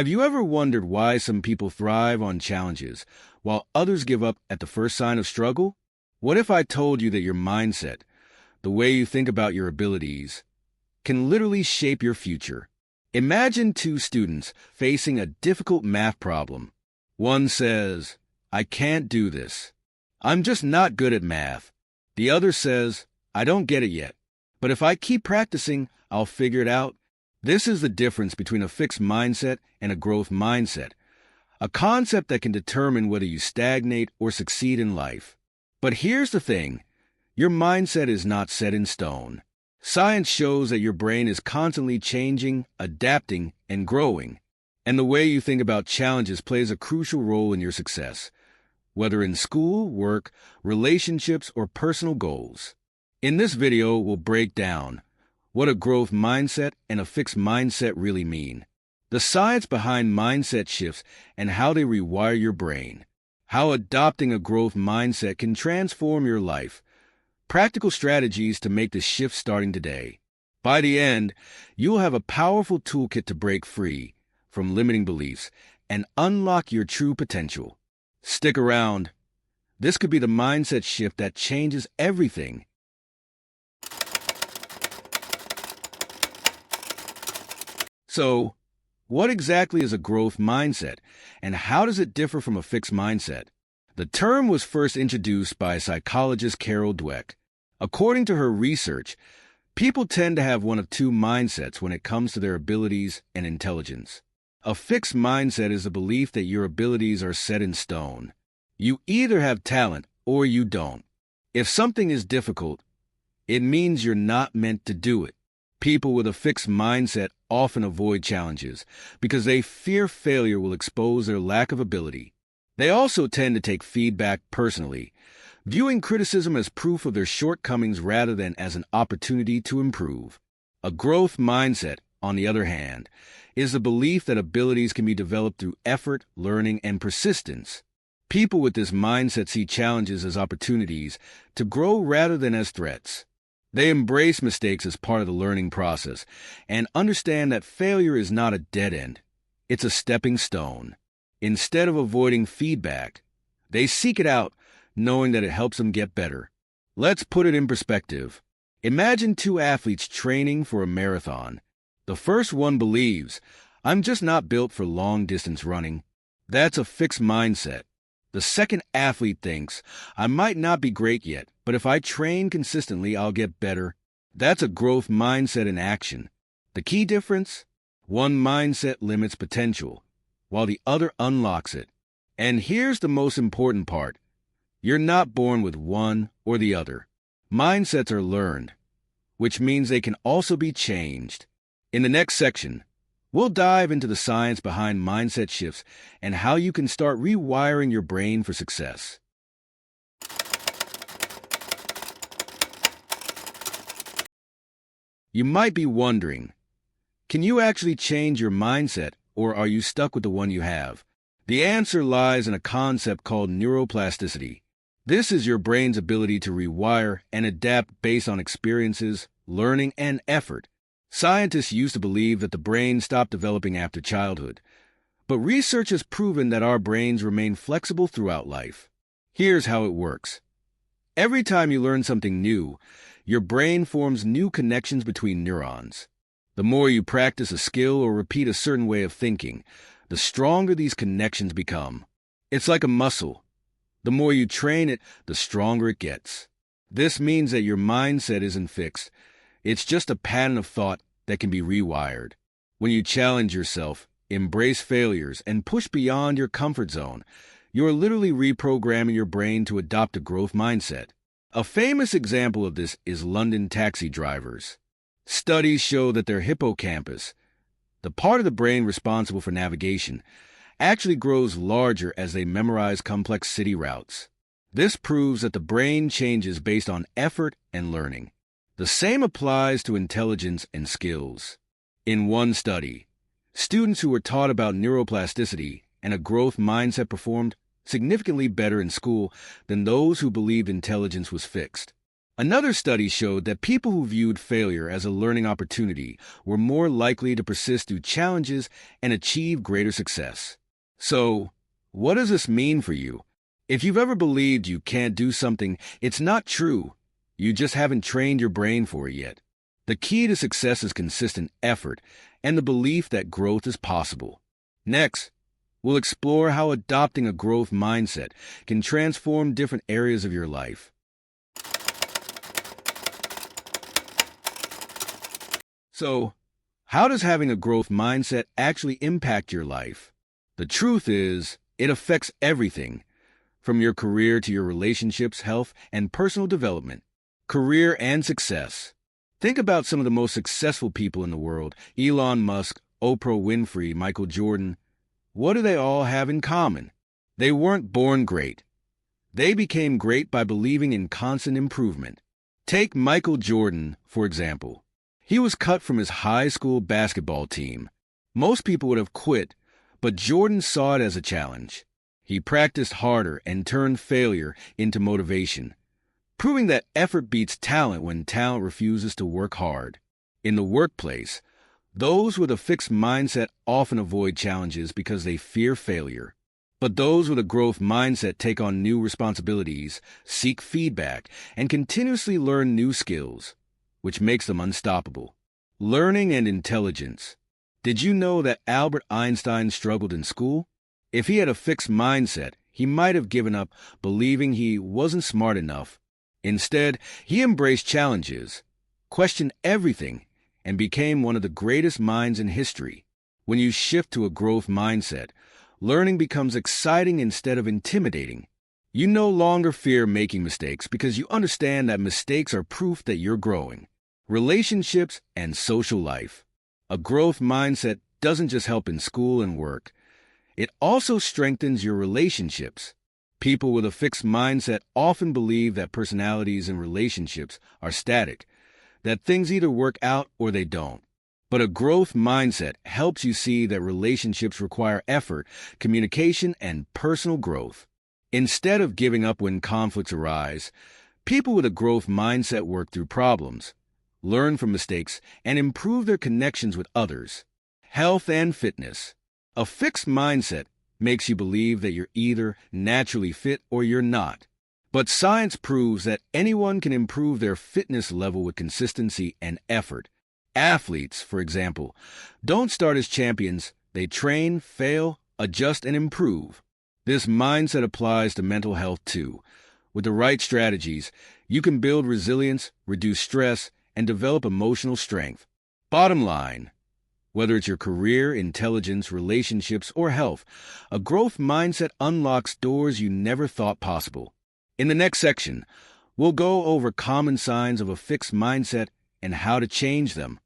Have you ever wondered why some people thrive on challenges while others give up at the first sign of struggle? What if I told you that your mindset, the way you think about your abilities, can literally shape your future? Imagine two students facing a difficult math problem. One says, "I can't do this. I'm just not good at math." The other says, "I don't get it yet, but if I keep practicing, I'll figure it out." This is the difference between a fixed mindset and a growth mindset, a concept that can determine whether you stagnate or succeed in life. But here's the thing, your mindset is not set in stone. Science shows that your brain is constantly changing, adapting, and growing, and the way you think about challenges plays a crucial role in your success, whether in school, work, relationships, or personal goals. In this video, we'll break down what a growth mindset and a fixed mindset really mean, the science behind mindset shifts and how they rewire your brain, how adopting a growth mindset can transform your life, practical strategies to make the shift starting today. By the end, you'll have a powerful toolkit to break free from limiting beliefs and unlock your true potential. Stick around. This could be the mindset shift that changes everything. So, what exactly is a growth mindset, and how does it differ from a fixed mindset? The term was first introduced by psychologist Carol Dweck. According to her research, people tend to have one of two mindsets when it comes to their abilities and intelligence. A fixed mindset is the belief that your abilities are set in stone. You either have talent or you don't. If something is difficult, it means you're not meant to do it. People with a fixed mindset often avoid challenges because they fear failure will expose their lack of ability. They also tend to take feedback personally, viewing criticism as proof of their shortcomings rather than as an opportunity to improve. A growth mindset, on the other hand, is the belief that abilities can be developed through effort, learning, and persistence. People with this mindset see challenges as opportunities to grow rather than as threats. They embrace mistakes as part of the learning process and understand that failure is not a dead end. It's a stepping stone. Instead of avoiding feedback, they seek it out, knowing that it helps them get better. Let's put it in perspective. Imagine two athletes training for a marathon. The first one believes, "I'm just not built for long-distance running." That's a fixed mindset. The second athlete thinks, "I might not be great yet, but if I train consistently, I'll get better." That's a growth mindset in action. The key difference? One mindset limits potential, while the other unlocks it. And here's the most important part. You're not born with one or the other. Mindsets are learned, which means they can also be changed. In the next section, we'll dive into the science behind mindset shifts and how you can start rewiring your brain for success. You might be wondering, can you actually change your mindset, or are you stuck with the one you have? The answer lies in a concept called neuroplasticity. This is your brain's ability to rewire and adapt based on experiences, learning, and effort. Scientists used to believe that the brain stopped developing after childhood, but research has proven that our brains remain flexible throughout life. Here's how it works. Every time you learn something new, your brain forms new connections between neurons. The more you practice a skill or repeat a certain way of thinking, the stronger these connections become. It's like a muscle. The more you train it, the stronger it gets. This means that your mindset isn't fixed. It's just a pattern of thought that can be rewired. When you challenge yourself, embrace failures, and push beyond your comfort zone, you're literally reprogramming your brain to adopt a growth mindset. A famous example of this is London taxi drivers. Studies show that their hippocampus, the part of the brain responsible for navigation, actually grows larger as they memorize complex city routes. This proves that the brain changes based on effort and learning. The same applies to intelligence and skills. In one study, students who were taught about neuroplasticity and a growth mindset performed significantly better in school than those who believed intelligence was fixed. Another study showed that people who viewed failure as a learning opportunity were more likely to persist through challenges and achieve greater success. So, what does this mean for you? If you've ever believed you can't do something, it's not true. You just haven't trained your brain for it yet. The key to success is consistent effort and the belief that growth is possible. Next, we'll explore how adopting a growth mindset can transform different areas of your life. So, how does having a growth mindset actually impact your life? The truth is, it affects everything, from your career to your relationships, health, and personal development, career and success. Think about some of the most successful people in the world: Elon Musk, Oprah Winfrey, Michael Jordan. What do they all have in common? They weren't born great. They became great by believing in constant improvement. Take Michael Jordan, for example. He was cut from his high school basketball team. Most people would have quit, but Jordan saw it as a challenge. He practiced harder and turned failure into motivation, proving that effort beats talent when talent refuses to work hard. In the workplace, those with a fixed mindset often avoid challenges because they fear failure. But those with a growth mindset take on new responsibilities, seek feedback, and continuously learn new skills, which makes them unstoppable. Learning and intelligence. Did you know that Albert Einstein struggled in school? If he had a fixed mindset, he might have given up, believing he wasn't smart enough. Instead, he embraced challenges, questioned everything, and became one of the greatest minds in history. When you shift to a growth mindset, learning becomes exciting instead of intimidating. You no longer fear making mistakes because you understand that mistakes are proof that you're growing. Relationships and social life. A growth mindset doesn't just help in school and work. It also strengthens your relationships. People with a fixed mindset often believe that personalities and relationships are static, that things either work out or they don't. But a growth mindset helps you see that relationships require effort, communication, and personal growth. Instead of giving up when conflicts arise, people with a growth mindset work through problems, learn from mistakes, and improve their connections with others. Health and fitness. A fixed mindset makes you believe that you're either naturally fit or you're not. But science proves that anyone can improve their fitness level with consistency and effort. Athletes, for example, don't start as champions. They train, fail, adjust, and improve. This mindset applies to mental health too. With the right strategies, you can build resilience, reduce stress, and develop emotional strength. Bottom line, whether it's your career, intelligence, relationships, or health, a growth mindset unlocks doors you never thought possible. In the next section, we'll go over common signs of a fixed mindset and how to change them.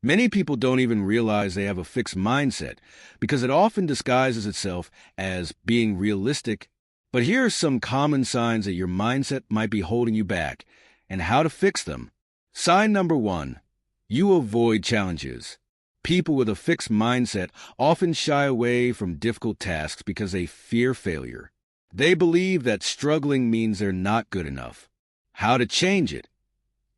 Many people don't even realize they have a fixed mindset because it often disguises itself as being realistic. But here are some common signs that your mindset might be holding you back and how to fix them. Sign number 1, you avoid challenges. People with a fixed mindset often shy away from difficult tasks because they fear failure. They believe that struggling means they're not good enough. How to change it?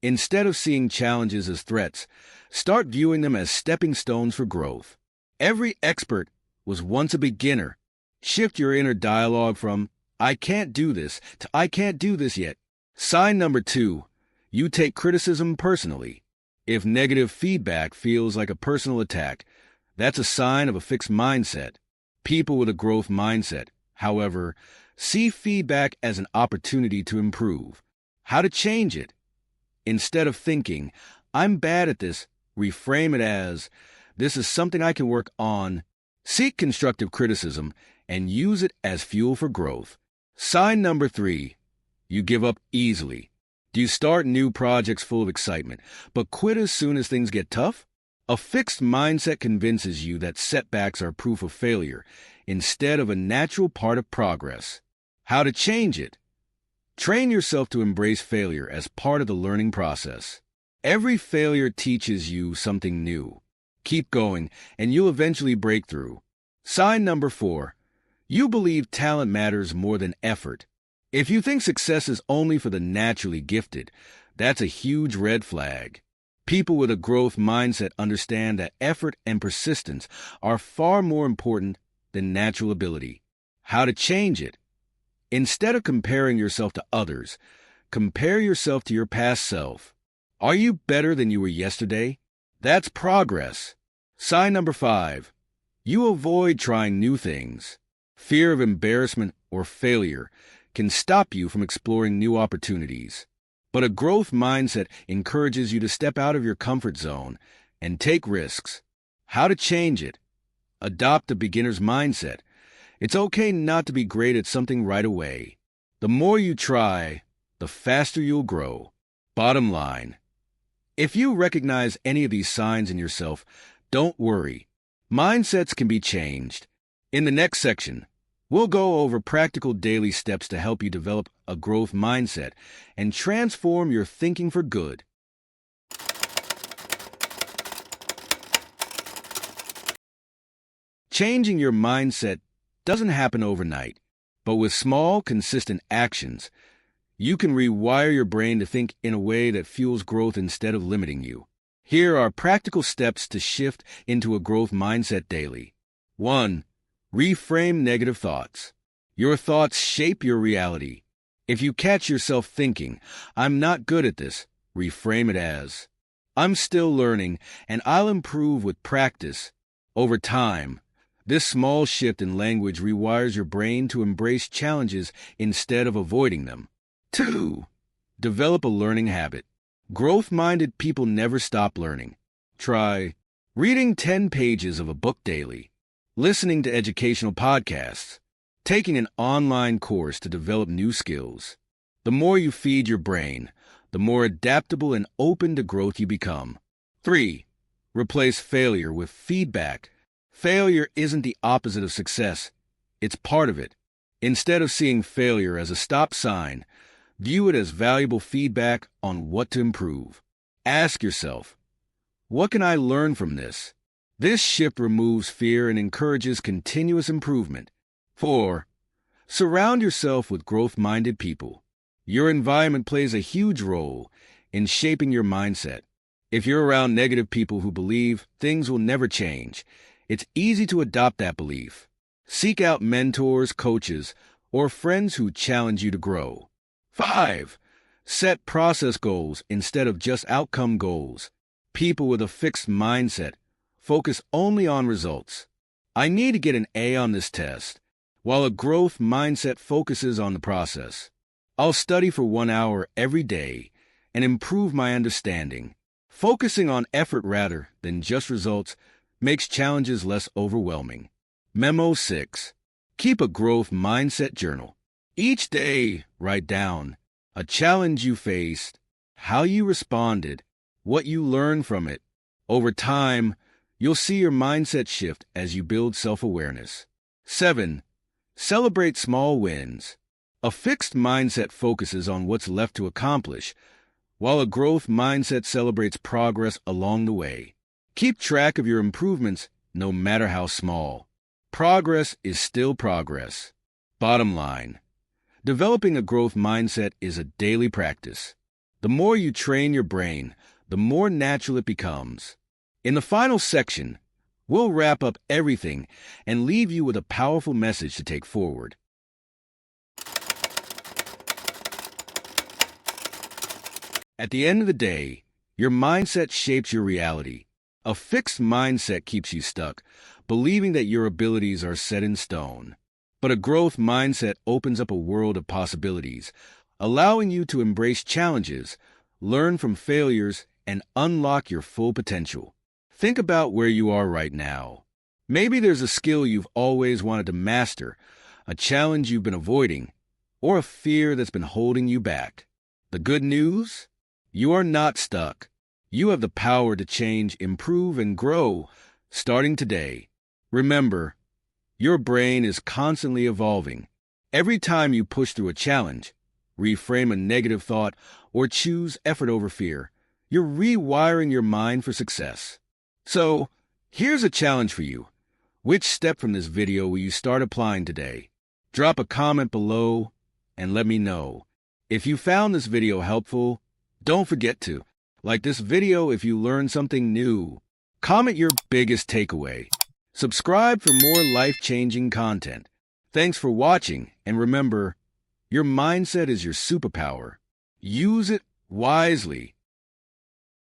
Instead of seeing challenges as threats, start viewing them as stepping stones for growth. Every expert was once a beginner. Shift your inner dialogue from, I can't do this, to I can't do this yet. Sign number 2, you take criticism personally. If negative feedback feels like a personal attack, that's a sign of a fixed mindset. People with a growth mindset, however, see feedback as an opportunity to improve. How to change it? Instead of thinking, I'm bad at this, reframe it as, this is something I can work on. Seek constructive criticism and use it as fuel for growth. Sign number 3, you give up easily. Do you start new projects full of excitement, but quit as soon as things get tough? A fixed mindset convinces you that setbacks are proof of failure instead of a natural part of progress. How to change it? Train yourself to embrace failure as part of the learning process. Every failure teaches you something new. Keep going, and you'll eventually break through. Sign number 4, You believe talent matters more than effort. If you think success is only for the naturally gifted, that's a huge red flag. People with a growth mindset understand that effort and persistence are far more important than natural ability. How to change it? Instead of comparing yourself to others, compare yourself to your past self. Are you better than you were yesterday? That's progress. Sign number 5. You avoid trying new things. Fear of embarrassment or failure can stop you from exploring new opportunities. But a growth mindset encourages you to step out of your comfort zone and take risks. How to change it? Adopt a beginner's mindset. It's okay not to be great at something right away. The more you try, the faster you'll grow. Bottom line, if you recognize any of these signs in yourself, don't worry. Mindsets can be changed. In the next section, we'll go over practical daily steps to help you develop a growth mindset and transform your thinking for good. Changing your mindset doesn't happen overnight, but with small, consistent actions, you can rewire your brain to think in a way that fuels growth instead of limiting you. Here are practical steps to shift into a growth mindset daily. 1. Reframe negative thoughts. Your thoughts shape your reality. If you catch yourself thinking, "I'm not good at this," reframe it as, "I'm still learning and I'll improve with practice." Over time, this small shift in language rewires your brain to embrace challenges instead of avoiding them. 2. Develop a learning habit. Growth-minded people never stop learning. Try reading 10 pages of a book daily, listening to educational podcasts, taking an online course to develop new skills. The more you feed your brain, the more adaptable and open to growth you become. 3. Replace failure with feedback. Failure isn't the opposite of success. It's part of it. Instead of seeing failure as a stop sign, view it as valuable feedback on what to improve. Ask yourself, what can I learn from this? This shift removes fear and encourages continuous improvement. 4. Surround yourself with growth-minded people. Your environment plays a huge role in shaping your mindset. If you're around negative people who believe things will never change, it's easy to adopt that belief. Seek out mentors, coaches, or friends who challenge you to grow. 5. Set process goals instead of just outcome goals. People with a fixed mindset focus only on results. I need to get an A on this test, while a growth mindset focuses on the process. I'll study for 1 hour every day and improve my understanding. Focusing on effort rather than just results makes challenges less overwhelming. Memo 6. Keep a growth mindset journal. Each day, write down a challenge you faced, how you responded, what you learned from it. Over time, you'll see your mindset shift as you build self-awareness. 7. Celebrate small wins. A fixed mindset focuses on what's left to accomplish, while a growth mindset celebrates progress along the way. Keep track of your improvements, no matter how small. Progress is still progress. Bottom line, developing a growth mindset is a daily practice. The more you train your brain, the more natural it becomes. In the final section, we'll wrap up everything and leave you with a powerful message to take forward. At the end of the day, your mindset shapes your reality. A fixed mindset keeps you stuck, believing that your abilities are set in stone. But a growth mindset opens up a world of possibilities, allowing you to embrace challenges, learn from failures, and unlock your full potential. Think about where you are right now. Maybe there's a skill you've always wanted to master, a challenge you've been avoiding, or a fear that's been holding you back. The good news? You are not stuck. You have the power to change, improve, and grow, starting today. Remember, your brain is constantly evolving. Every time you push through a challenge, reframe a negative thought, or choose effort over fear, you're rewiring your mind for success. So, here's a challenge for you. Which step from this video will you start applying today? Drop a comment below and let me know. If you found this video helpful, don't forget to like this video if you learned something new. Comment your biggest takeaway. Subscribe for more life-changing content. Thanks for watching, and remember, your mindset is your superpower. Use it wisely.